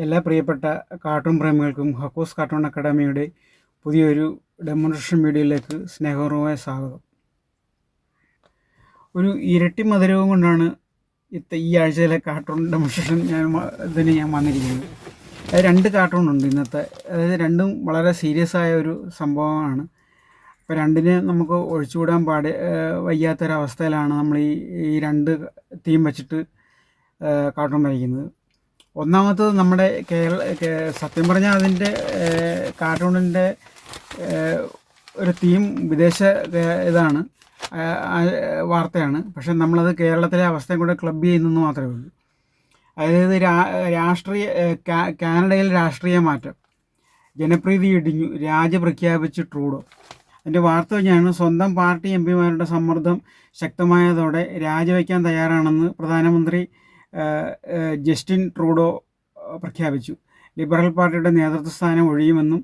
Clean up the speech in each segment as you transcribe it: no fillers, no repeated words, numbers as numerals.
എല്ലാ പ്രിയപ്പെട്ട cartoon പ്രേമികൾക്കും ഹക്കോസ് cartoon അക്കാഡമിയുടെ പുതിയൊരു ഡെമോൺസ്ട്രേഷൻ വീഡിയോയിലേക്ക് സ്നേഹപൂർവ്വമായ സ്വാഗതം. ഒരു ഇരട്ടി മധുരവും കൊണ്ടാണ് ഈ ആഴ്ചയിലെ കാർട്ടൂൺ ഡെമോൺസ്ട്രേഷൻ ഞാൻ വന്നിരിക്കുന്നത്. രണ്ട് കാർട്ടൂണുണ്ട് ഇന്നത്തെ. അതായത് രണ്ടും വളരെ സീരിയസ് ആയ ഒരു സംഭവമാണ്. അപ്പോൾ രണ്ടിനെ നമുക്ക് ഒഴിച്ചുകൂടാൻ വയ്യാത്തൊരവസ്ഥയിലാണ് നമ്മൾ ഈ രണ്ട് തീം വെച്ചിട്ട് കാർട്ടൂൺ വരയ്ക്കുന്നത്. ഒന്നാമത്തത് നമ്മുടെ സത്യം പറഞ്ഞാൽ അതിൻ്റെ കാർട്ടൂണിൻ്റെ ഒരു തീം വിദേശ ഇതാണ്, വാർത്തയാണ്. പക്ഷെ നമ്മളത് കേരളത്തിലെ അവസ്ഥയും കൂടെ ക്ലബ് ചെയ്യുന്നെന്ന് മാത്രമേ ഉള്ളൂ. അതായത് കാനഡയിൽ രാഷ്ട്രീയ മാറ്റം, ജനപ്രീതി ഇടിഞ്ഞു, രാജി പ്രഖ്യാപിച്ച് ട്രൂഡോ. അതിൻ്റെ വാർത്ത തന്നെയാണ്. സ്വന്തം പാർട്ടി എം പിമാരുടെ സമ്മർദ്ദം ശക്തമായതോടെ രാജിവെക്കാൻ തയ്യാറാണെന്ന് പ്രധാനമന്ത്രി ജസ്റ്റിൻ ട്രൂഡോ പ്രഖ്യാപിച്ചു. ലിബറൽ പാർട്ടിയുടെ നേതൃത്വസ്ഥാനം ഒഴിയുമെന്നും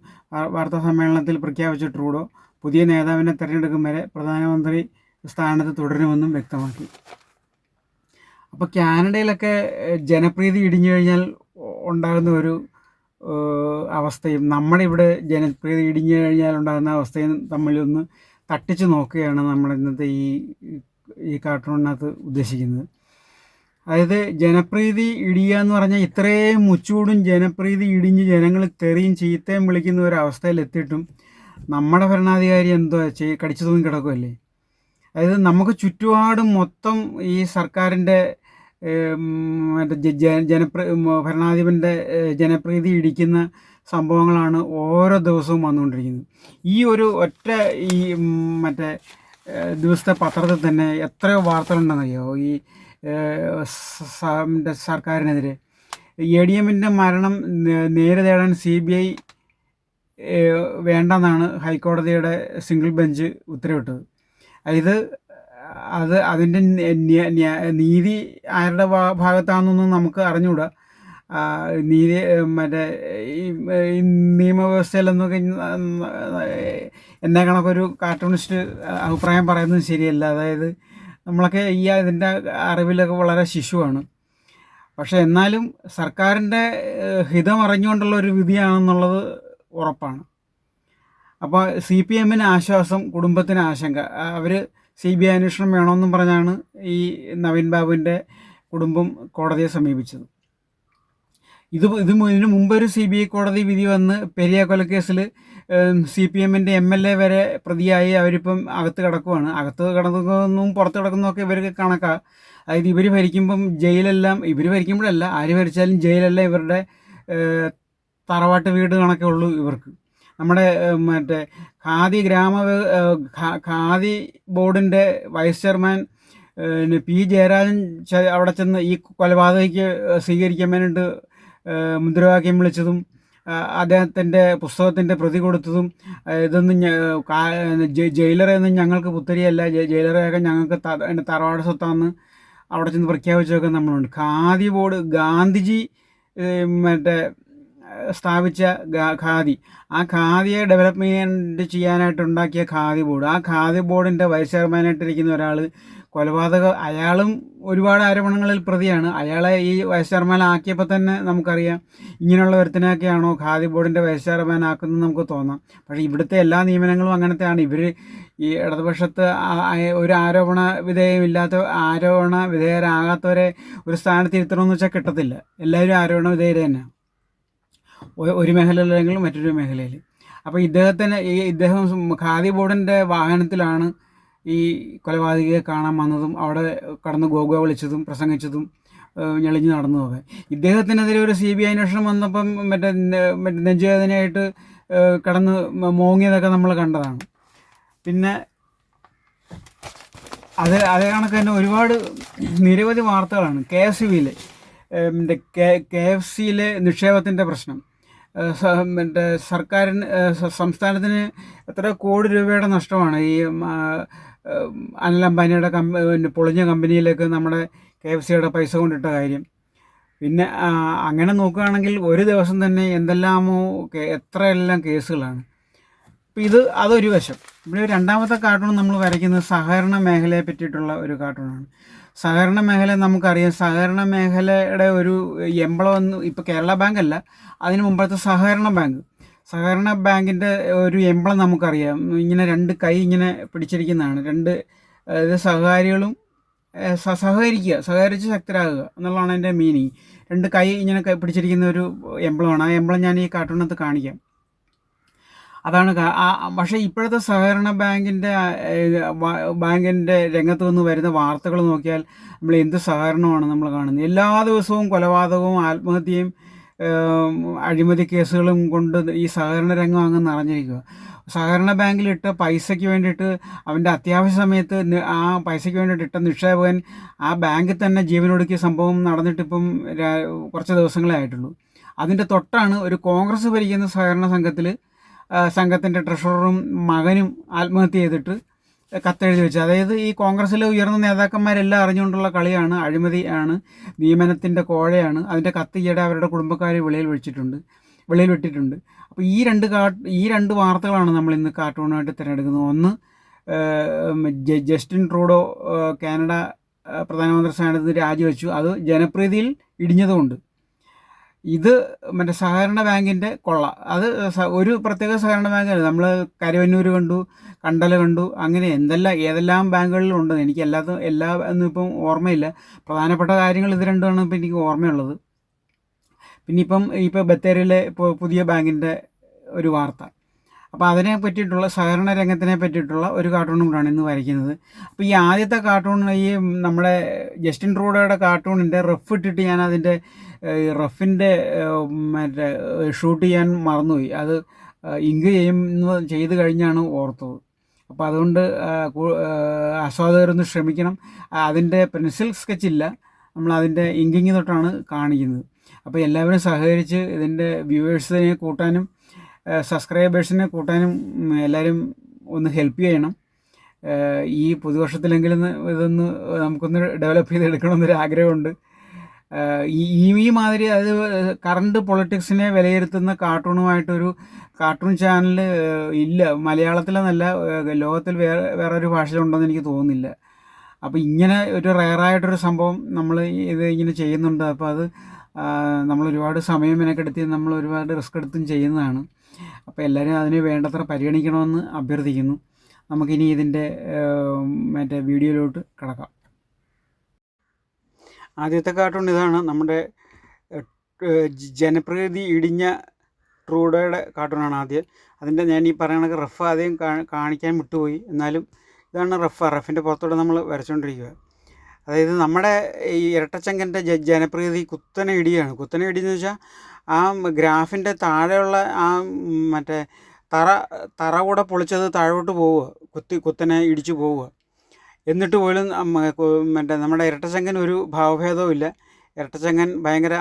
വാർത്താ സമ്മേളനത്തിൽ പ്രഖ്യാപിച്ച ട്രൂഡോ പുതിയ നേതാവിനെ തിരഞ്ഞെടുക്കും വരെ പ്രധാനമന്ത്രി സ്ഥാനത്ത് തുടരുമെന്നും വ്യക്തമാക്കി. അപ്പോൾ കാനഡയിലൊക്കെ ജനപ്രീതി ഇടിഞ്ഞു കഴിഞ്ഞാൽ ഉണ്ടാകുന്ന ഒരു അവസ്ഥയും നമ്മുടെ ഇവിടെ ജനപ്രീതി ഇടിഞ്ഞു കഴിഞ്ഞാൽ ഉണ്ടാകുന്ന അവസ്ഥയും തമ്മിലൊന്ന് തട്ടിച്ച് നോക്കുകയാണ് നമ്മൾ ഇന്നത്തെ ഈ കാർട്ടൂണിനകത്ത് ഉദ്ദേശിക്കുന്നത്. അതായത് ജനപ്രീതി ഇടിയുക എന്ന് പറഞ്ഞാൽ ഇത്രയും മുച്ചൂടും ജനപ്രീതി ഇടിഞ്ഞ് ജനങ്ങൾ തെറിയും ചീത്തയും വിളിക്കുന്ന ഒരു അവസ്ഥയിലെത്തിയിട്ടും നമ്മുടെ ഭരണാധികാരി എന്തോ കടിച്ചു തൂങ്ങി കിടക്കുമല്ലേ. അതായത് നമുക്ക് ചുറ്റുപാടും മൊത്തം ഈ സർക്കാരിൻ്റെ ഭരണാധിപൻ്റെ ജനപ്രീതി ഇടിക്കുന്ന സംഭവങ്ങളാണ് ഓരോ ദിവസവും വന്നുകൊണ്ടിരിക്കുന്നത്. ഈ ഒരു ഒറ്റ ദിവസത്തെ പത്രത്തിൽ തന്നെ എത്രയോ വാർത്തകളുണ്ടെന്നറിയോ ഈ സർക്കാരിനെതിരെ. ADMൻ്റെ മരണം നേരെ തേടാൻ CBI വേണ്ടെന്നാണ് ഹൈക്കോടതിയുടെ സിംഗിൾ ബെഞ്ച് ഉത്തരവിട്ടത്. അതിൻ്റെ നീതി ആരുടെ ഭാഗത്താണെന്നൊന്നും നമുക്ക് അറിഞ്ഞുകൂടാ. നീതി ഈ നിയമവ്യവസ്ഥയിലൊന്നൊക്കെ എന്നെ കണക്കൊരു കാർട്ടൂണിസ്റ്റ് അഭിപ്രായം പറയുന്നത് ശരിയല്ല. അതായത് നമ്മളൊക്കെ ഇതിൻ്റെ അറിവിലൊക്കെ വളരെ ശിശുവാണ്. പക്ഷെ എന്നാലും സർക്കാരിൻ്റെ ഹിതം അറിഞ്ഞുകൊണ്ടുള്ള ഒരു വിധിയാണെന്നുള്ളത് ഉറപ്പാണ്. അപ്പോൾ CPMന് ആശ്വാസം, കുടുംബത്തിന് ആശങ്ക. അവർ CBI അന്വേഷണം വേണമെന്നും പറഞ്ഞാണ് ഈ നവീൻ ബാബുവിൻ്റെ കുടുംബം കോടതിയെ സമീപിച്ചത്. ഇതിനു മുമ്പൊരു CBI കോടതി വിധി വന്ന് പെരിയ കൊലക്കേസിൽ CPMൻ്റെ MLA വരെ പ്രതിയായി അവരിപ്പം അകത്ത് കിടക്കുവാണ്. അകത്ത് കിടക്കുന്നതും പുറത്ത് കിടക്കുന്നതൊക്കെ ഇവർക്ക് കണക്കാണ്. അതായത് ഇവർ ഭരിക്കുമ്പം ജയിലെല്ലാം, ഇവർ ഭരിക്കുമ്പോഴല്ല, ആര് ഭരിച്ചാലും ജയിലെല്ലാം ഇവരുടെ തറവാട്ട് വീട് കണക്കേ ഉള്ളൂ ഇവർക്ക്. നമ്മുടെ ഖാദി ബോർഡിൻ്റെ വൈസ് ചെയർമാൻ P. ജയരാജൻ അവിടെ ചെന്ന് ഈ കൊലപാതകയ്ക്ക് സ്വീകരിക്കാൻ വേണ്ടിയിട്ട് മുദ്രാവാക്യം വിളിച്ചതും അദ്ദേഹത്തിൻ്റെ പുസ്തകത്തിൻ്റെ പ്രതി കൊടുത്തതും ഇതൊന്നും ജയിലറൊന്നും ഞങ്ങൾക്ക് പുത്തരിയല്ല, ജയിലറയൊക്കെ ഞങ്ങൾക്ക് തറവാട് സ്വത്താന്ന് അവിടെ ചെന്ന് പ്രഖ്യാപിച്ചതൊക്കെ നമ്മളുണ്ട്. ഖാദി ബോർഡ് ഗാന്ധിജി സ്ഥാപിച്ച ഖാദി, ആ ഖാദിയെ ഡെവലപ്മെൻറ്റ് ചെയ്യാനായിട്ടുണ്ടാക്കിയ ഖാദി ബോർഡ്, ആ ഖാദി ബോർഡിൻ്റെ വൈസ് ചെയർമാനായിട്ടിരിക്കുന്ന ഒരാൾ അയാളും ഒരുപാട് ആരോപണങ്ങളിൽ പ്രതിയാണ്. അയാളെ ഈ വൈസ് ചെയർമാനാക്കിയപ്പോൾ തന്നെ നമുക്കറിയാം ഇങ്ങനെയുള്ള ഒരുത്തനെയൊക്കെയാണോ ഖാദി ബോർഡിൻ്റെ വൈസ് ചെയർമാനാക്കുന്നത് നമുക്ക് തോന്നാം. പക്ഷേ ഇവിടുത്തെ എല്ലാ നിയമനങ്ങളും അങ്ങനത്തെയാണ്. ഇവർ ഈ ഇടതുപക്ഷത്ത് ഒരു ആരോപണ വിധേയരാകാത്തവരെ ഒരു സ്ഥാനത്ത് ഇരുത്തണമെന്ന് വെച്ചാൽ കിട്ടത്തില്ല. എല്ലാവരും ആരോപണ വിധേയർ തന്നെ, ഒരു മേഖലയിൽ അല്ലെങ്കിൽ മറ്റൊരു മേഖലയിൽ. അപ്പോൾ ഇദ്ദേഹം ഖാദി ബോർഡിൻ്റെ വാഹനത്തിലാണ് ഈ കൊലപാതകയെ കാണാൻ വന്നതും അവിടെ കടന്ന് ഗോഗോ വിളിച്ചതും പ്രസംഗിച്ചതും ഞെളിഞ്ഞ് നടന്നതൊക്കെ. ഇദ്ദേഹത്തിനെതിരെ ഒരു CBI അന്വേഷണം വന്നപ്പം നെഞ്ചുവേദനയായിട്ട് കടന്ന് മോങ്ങിയതൊക്കെ നമ്മൾ കണ്ടതാണ്. പിന്നെ അതേ കണക്ക് തന്നെ ഒരുപാട് നിരവധി വാർത്തകളാണ്. KFCയിലെ നിക്ഷേപത്തിൻ്റെ പ്രശ്നം. സംസ്ഥാനത്തിന് എത്ര കോടി രൂപയുടെ നഷ്ടമാണ് ഈ അനിൽ അംബാനിയുടെ പൊളിഞ്ഞ കമ്പനിയിലേക്ക് നമ്മുടെ KFCയുടെ പൈസ കൊണ്ടിട്ട കാര്യം. പിന്നെ അങ്ങനെ നോക്കുകയാണെങ്കിൽ ഒരു ദിവസം തന്നെ എത്രയെല്ലാം കേസുകളാണ്. അപ്പോൾ അതൊരു വശം. ഇവിടെ രണ്ടാമത്തെ കാർട്ടൂൺ നമ്മൾ വരയ്ക്കുന്നത് സഹകരണ മേഖലയെ പറ്റിയിട്ടുള്ള ഒരു കാർട്ടൂണാണ്. സഹകരണ മേഖല നമുക്കറിയാം. സഹകരണ മേഖലയുടെ ഒരു എംബ്ലം എന്ന് ഇപ്പോൾ കേരള ബാങ്ക് അല്ല, അതിന് മുമ്പത്തെ സഹകരണ ബാങ്കിൻ്റെ ഒരു എംബ്ലം നമുക്കറിയാം. ഇങ്ങനെ രണ്ട് കൈ ഇങ്ങനെ പിടിച്ചിരിക്കുന്നതാണ്. രണ്ട് സഹകാരികളും സഹകരിച്ച് ശക്തരാകുക എന്നുള്ളതാണ് എൻ്റെ മീനിങ്. രണ്ട് കൈ ഇങ്ങനെ പിടിച്ചിരിക്കുന്ന ഒരു എംബ്ലമാണ്. ആ എംബ്ലം ഞാൻ ഈ കാർട്ടൂണിനകത്ത് കാണിക്കാം. അതാണ് പക്ഷേ ഇപ്പോഴത്തെ സഹകരണ ബാങ്കിൻ്റെ രംഗത്ത് നിന്ന് വരുന്ന വാർത്തകൾ നോക്കിയാൽ നമ്മൾ എന്ത് സഹകരണമാണ് നമ്മൾ കാണുന്നത്. എല്ലാ ദിവസവും കൊലപാതകവും ആത്മഹത്യയും അഴിമതി കേസുകളും കൊണ്ട് ഈ സഹകരണ രംഗം അങ്ങ് നിറഞ്ഞിരിക്കുക. സഹകരണ ബാങ്കിലിട്ട പൈസയ്ക്ക് വേണ്ടിയിട്ട് അവൻ്റെ അത്യാവശ്യ സമയത്ത് ആ പൈസയ്ക്ക് വേണ്ടിയിട്ട് ഇട്ട നിക്ഷേപകൻ ആ ബാങ്കിൽ തന്നെ ജീവനൊടുക്കിയ സംഭവം നടന്നിട്ടിപ്പം കുറച്ച് ദിവസങ്ങളേ ആയിട്ടുള്ളൂ. അതിൻ്റെ തൊട്ടാണ് ഒരു കോൺഗ്രസ് ഭരിക്കുന്ന സഹകരണ സംഘത്തിൻ്റെ ട്രഷററും മകനും ആത്മഹത്യ ചെയ്തിട്ട് കത്തെഴുതി വെച്ച്. അതായത് ഈ കോൺഗ്രസ്സിലെ ഉയർന്ന നേതാക്കന്മാരെല്ലാം അറിഞ്ഞുകൊണ്ടുള്ള കളിയാണ്, അഴിമതി ആണ്, നിയമനത്തിൻ്റെ കോഴയാണ്. അതിൻ്റെ കത്ത് ഈയിടെ അവരുടെ കുടുംബക്കാർ വെളിയിൽ വിട്ടിട്ടുണ്ട്. അപ്പോൾ ഈ രണ്ട് വാർത്തകളാണ് നമ്മൾ ഇന്ന് കാർട്ടൂണായിട്ട് തിരഞ്ഞെടുക്കുന്നത്. ഒന്ന്, ജസ്റ്റിൻ ട്രൂഡോ കാനഡ പ്രധാനമന്ത്രി സ്ഥാനത്ത് രാജിവെച്ചു. അത് ജനപ്രീതിയിൽ ഇടിഞ്ഞതുകൊണ്ട്. ഇത് മറ്റേ സഹകരണ ബാങ്കിൻ്റെ കൊള്ള. അത് ഒരു പ്രത്യേക സഹകരണ ബാങ്കല്ല. നമ്മൾ കരുവന്നൂർ കണ്ടു, കണ്ടൽ കണ്ടു, അങ്ങനെ ഏതെല്ലാം ബാങ്കുകളിലുണ്ട്. എനിക്ക് എല്ലാ ഒന്നും ഇപ്പം ഓർമ്മയില്ല. പ്രധാനപ്പെട്ട കാര്യങ്ങൾ ഇത് രണ്ടുമാണ് ഇപ്പം എനിക്ക് ഓർമ്മയുള്ളത്. പിന്നെ ഇപ്പോൾ ബത്തേരിയിലെ പുതിയ ബാങ്കിൻ്റെ ഒരു വാർത്ത. അപ്പോൾ അതിനെ പറ്റിയിട്ടുള്ള സഹകരണ രംഗത്തിനെ പറ്റിയിട്ടുള്ള ഒരു കാർട്ടൂണും കൂടാണ് ഇന്ന് വരയ്ക്കുന്നത്. അപ്പോൾ ഈ ആദ്യത്തെ കാർട്ടൂൺ, ഈ നമ്മുടെ ജസ്റ്റിൻ ട്രൂഡോയുടെ കാർട്ടൂണിൻ്റെ റഫ് ഇട്ടിട്ട് ഞാൻ അതിൻ്റെ റഫിൻ്റെ മറ്റേ ഷൂട്ട് ചെയ്യാൻ മറന്നുപോയി. അത് ഇങ്ക് ചെയ്ത് കഴിഞ്ഞാണ് ഓർത്തത്. അപ്പോൾ അതുകൊണ്ട് ആസ്വാദകരൊന്ന് ശ്രമിക്കണം. അതിൻ്റെ പെൻസിൽ സ്കെച്ചില്ല, നമ്മളതിൻ്റെ ഇങ്കിങ് തൊട്ടാണ് കാണിക്കുന്നത്. അപ്പോൾ എല്ലാവരും സഹകരിച്ച് ഇതിൻ്റെ വ്യൂവേഴ്സിനെ കൂട്ടാനും സബ്സ്ക്രൈബേഴ്സിനെ കൂട്ടാനും എല്ലാവരും ഒന്ന് ഹെൽപ്പ് ചെയ്യണം. ഈ പുതുവർഷത്തിലെങ്കിലും ഇതൊന്ന് നമുക്കൊന്ന് ഡെവലപ്പ് ചെയ്തെടുക്കണമെന്നൊരു ആഗ്രഹമുണ്ട്. ഈ മാതിരി കറണ്ട് പൊളിറ്റിക്സിനെ വിലയിരുത്തുന്ന കാർട്ടൂണുമായിട്ടൊരു കാർട്ടൂൺ ചാനൽ ഇല്ല, മലയാളത്തിലെന്നല്ല ലോകത്തിൽ വേറൊരു ഭാഷയിലുണ്ടെന്ന് എനിക്ക് തോന്നുന്നില്ല. അപ്പോൾ ഇങ്ങനെ ഒരു റെയറായിട്ടൊരു സംഭവം നമ്മൾ ഇങ്ങനെ ചെയ്യുന്നുണ്ട്. അപ്പോൾ അത് നമ്മൾ ഒരുപാട് സമയം മെനക്കെടുത്തി നമ്മൾ ഒരുപാട് റിസ്ക് എടുത്തും ചെയ്യുന്നതാണ്. അപ്പോൾ എല്ലാവരും അതിനെ വേണ്ടത്ര പരിഗണിക്കണമെന്ന് അഭ്യർത്ഥിക്കുന്നു. നമുക്കിനി ഇതിൻ്റെ മറ്റേ വീഡിയോയിലോട്ട് കിടക്കാം. ആദ്യത്തെ കാർട്ടൂൺ ഇതാണ്. നമ്മുടെ ജനപ്രീതി ഇടിഞ്ഞ ട്രൂഡോയുടെ കാർട്ടൂണാണ് ആദ്യം. അതിൻ്റെ ഞാൻ ഈ പറയുന്ന റഫ് ആദ്യം കാണിക്കാൻ വിട്ടുപോയി. എന്നാലും ഇതാണ് റഫിൻ്റെ പുറത്തോടെ നമ്മൾ വരച്ചുകൊണ്ടിരിക്കുക. അതായത് നമ്മുടെ ഈ ഇരട്ടച്ചങ്കൻ്റെ ജനപ്രീതി കുത്തനെ ഇടിയെന്ന് വെച്ചാൽ ആ ഗ്രാഫിൻ്റെ താഴെയുള്ള ആ മറ്റേ തറ കൂടെ പൊളിച്ചത് താഴോട്ട് പോവുക, കുത്തനെ ഇടിച്ചു പോവുക. എന്നിട്ട് പോലും മറ്റേ നമ്മുടെ ഇരട്ടച്ചങ്കൻ ഒരു ഭാവഭേദവും ഇല്ല. ഇരട്ടച്ചങ്കൻ ഭയങ്കര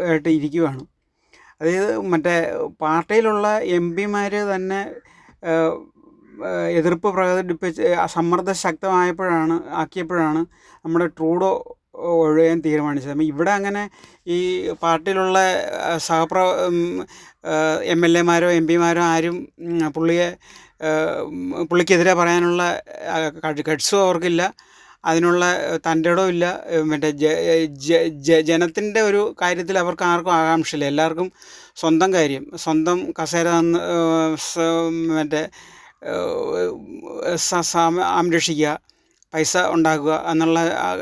ആയിട്ട് ഇരിക്കുകയാണ്. അതായത് മറ്റേ പാർട്ടിയിലുള്ള എം പിമാർ തന്നെ എതിർപ്പ് പ്രകടിപ്പിച്ച് സമ്മർദ്ദം ആക്കിയപ്പോഴാണ് നമ്മുടെ ട്രൂഡോ ഒഴിയാൻ തീരുമാനിച്ചത്. അപ്പം ഇവിടെ അങ്ങനെ ഈ പാർട്ടിയിലുള്ള എം എൽ എമാരോ എം പിമാരോ ആരും പുള്ളിക്കെതിരെ പറയാനുള്ള ഗട്സും അവർക്കില്ല, അതിനുള്ള തൻ്റെ ഇടവും ഇല്ല. മറ്റേ ജനത്തിൻ്റെ ഒരു കാര്യത്തിൽ അവർക്ക് ആർക്കും ആകാംക്ഷയില്ല. എല്ലാവർക്കും സ്വന്തം കാര്യം, സ്വന്തം കസേര മറ്റേ സംരക്ഷിക്കുക, പൈസ ഉണ്ടാക്കുക എന്നുള്ള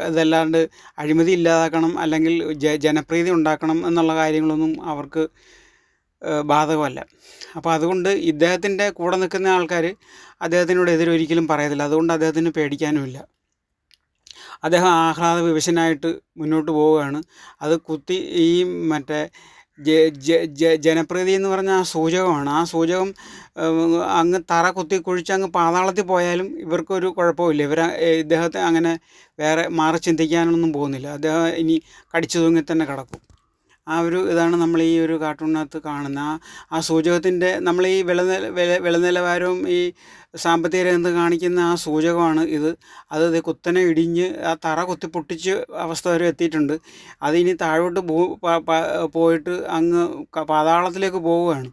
ഇതല്ലാണ്ട് അഴിമതി ഇല്ലാതാക്കണം അല്ലെങ്കിൽ ജനപ്രീതി ഉണ്ടാക്കണം എന്നുള്ള കാര്യങ്ങളൊന്നും അവർക്ക് ബാധകമല്ല. അപ്പോൾ അതുകൊണ്ട് ഇദ്ദേഹത്തിൻ്റെ കൂടെ നിൽക്കുന്ന ആൾക്കാർ അദ്ദേഹത്തിനോട് എതിരൊരിക്കലും പറയത്തില്ല. അതുകൊണ്ട് അദ്ദേഹത്തിന് പേടിക്കാനുമില്ല. അദ്ദേഹം ആഹ്ലാദ വിവശനായിട്ട് മുന്നോട്ട് പോവുകയാണ്. അത് ഈ മറ്റേ ജനപ്രീതി എന്ന് പറഞ്ഞ ആ സൂചകമാണ്. ആ സൂചകം അങ്ങ് തറ കുഴിച്ച് അങ്ങ് പാതാളത്തിൽ പോയാലും ഇവർക്കൊരു കുഴപ്പമില്ല. ഇദ്ദേഹത്തെ അങ്ങനെ വേറെ മാറി ചിന്തിക്കാനൊന്നും പോകുന്നില്ല. അദ്ദേഹം ഇനി കടിച്ചു തൂങ്ങി തന്നെ കിടക്കും. ആ ഒരു ഇതാണ് നമ്മൾ ഈ ഒരു കാർട്ടൂണിനകത്ത് കാണുന്ന ആ സൂചകത്തിൻ്റെ, നമ്മൾ ഈ വിലനിലവാരവും ഈ സാമ്പത്തിക രംഗത്ത് കാണിക്കുന്ന ആ സൂചകമാണ് ഇത്. അത് കുത്തനെ ഇടിഞ്ഞ് ആ തറ പൊട്ടിച്ച് അവസ്ഥ വരെ എത്തിയിട്ടുണ്ട്. അതിനി താഴോട്ട് പോയിട്ട് അങ്ങ് പാതാളത്തിലേക്ക് പോവുകയാണ്.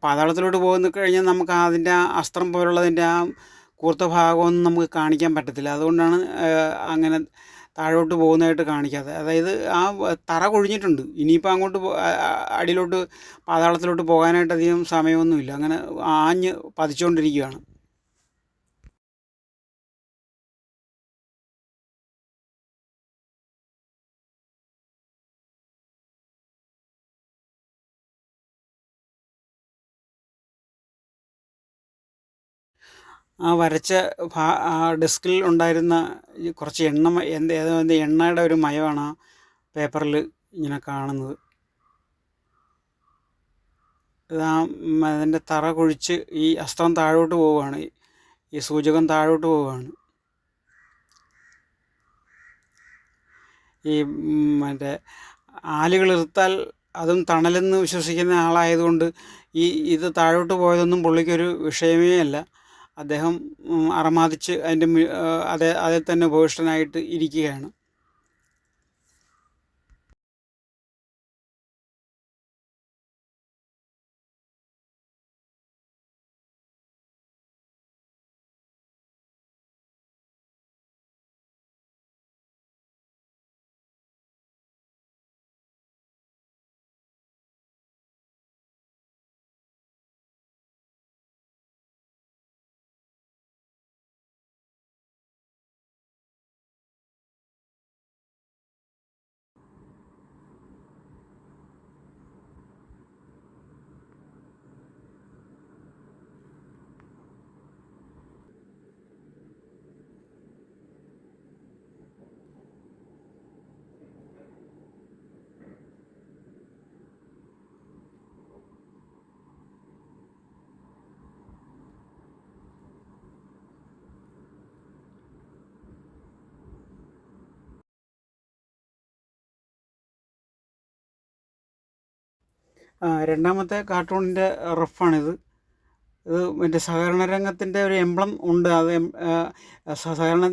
പാതാളത്തിലോട്ട് പോകുന്ന കഴിഞ്ഞാൽ നമുക്ക് അതിൻ്റെ ആ അസ്ത്രം പോലുള്ളതിൻ്റെ ആ കൂർത്ത ഭാഗമൊന്നും നമുക്ക് കാണിക്കാൻ പറ്റത്തില്ല. അതുകൊണ്ടാണ് അങ്ങനെ താഴോട്ട് പോകുന്നതായിട്ട് കാണിക്കാതെ. അതായത് ആ തറ കൊഴിഞ്ഞിട്ടുണ്ട്. ഇനിയിപ്പോൾ അങ്ങോട്ട് അടിയിലോട്ട് പാതാളത്തിലോട്ട് പോകാനായിട്ട് അധികം സമയമൊന്നുമില്ല. അങ്ങനെ ആഞ്ഞ് പതിച്ചുകൊണ്ടിരിക്കുകയാണ്. ആ വരച്ച ആ ഡെസ്കിൽ ഉണ്ടായിരുന്ന ഈ കുറച്ച് ഏതോ എണ്ണയുടെ ഒരു മയമാണ് ആ പേപ്പറിൽ ഇങ്ങനെ കാണുന്നത്. ഇതാ അതിൻ്റെ തറ കൊഴിച്ച് ഈ അസ്ത്രം താഴോട്ട് പോവുകയാണ്, ഈ സൂചകം താഴോട്ട് പോവുകയാണ്. ഈ മറ്റേ ആലുകൾ ഇറുത്താൽ അതും തണലെന്ന് വിശ്വസിക്കുന്ന ആളായതുകൊണ്ട് ഇത് താഴോട്ട് പോയതൊന്നും പുള്ളിക്കൊരു വിഷയമേ അല്ല. അദ്ദേഹം അറമാദിച്ച് അതിൽ തന്നെ ഉപവിഷ്ടനായിട്ട് ഇരിക്കുകയാണ്. രണ്ടാമത്തെ കാർട്ടൂണിൻ്റെ റഫാണിത്. ഇത് മറ്റേ സഹകരണ രംഗത്തിൻ്റെ ഒരു എംബ്ലം ഉണ്ട്. അത് സഹകരണ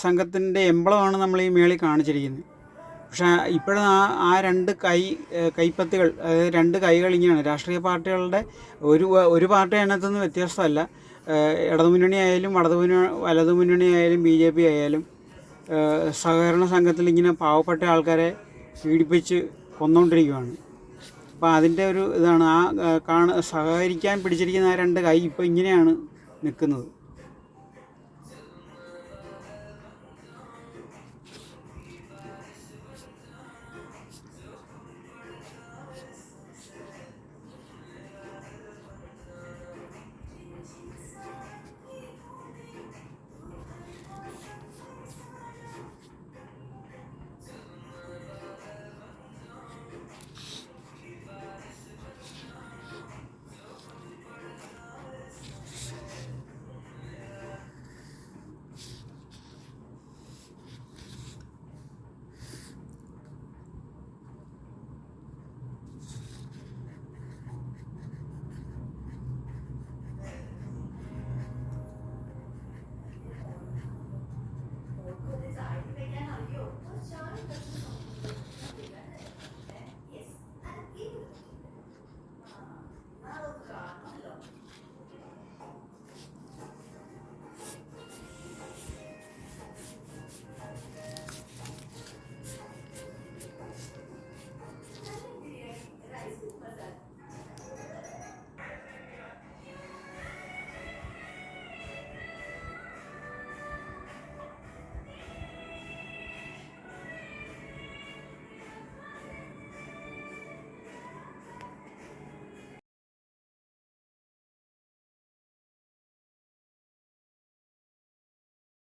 സംഘത്തിൻ്റെ എംബ്ലമാണ് നമ്മൾ ഈ മേളിൽ കാണിച്ചിരിക്കുന്നത്. പക്ഷേ ഇപ്പോഴും ആ രണ്ട് കൈപ്പത്തികൾ, അതായത് രണ്ട് കൈകൾ ഇങ്ങനെയാണ്. രാഷ്ട്രീയ പാർട്ടികളുടെ ഒരു പാർട്ടി അതിനകത്തുനിന്ന് വ്യത്യസ്തമല്ല. ഇടതുമുന്നണി ആയാലും വലതുമുന്നണി ആയാലും BJP ആയാലും സഹകരണ സംഘത്തിൽ ഇങ്ങനെ പാവപ്പെട്ട ആൾക്കാരെ പീഡിപ്പിച്ച് കൊന്നുകൊണ്ടിരിക്കുകയാണ്. അപ്പോൾ അതിൻ്റെ ഒരു ഇതാണ് സഹകരിക്കാൻ പിടിച്ചിരിക്കുന്ന ആ രണ്ട് കൈ ഇപ്പോൾ ഇങ്ങനെയാണ് നിൽക്കുന്നത്.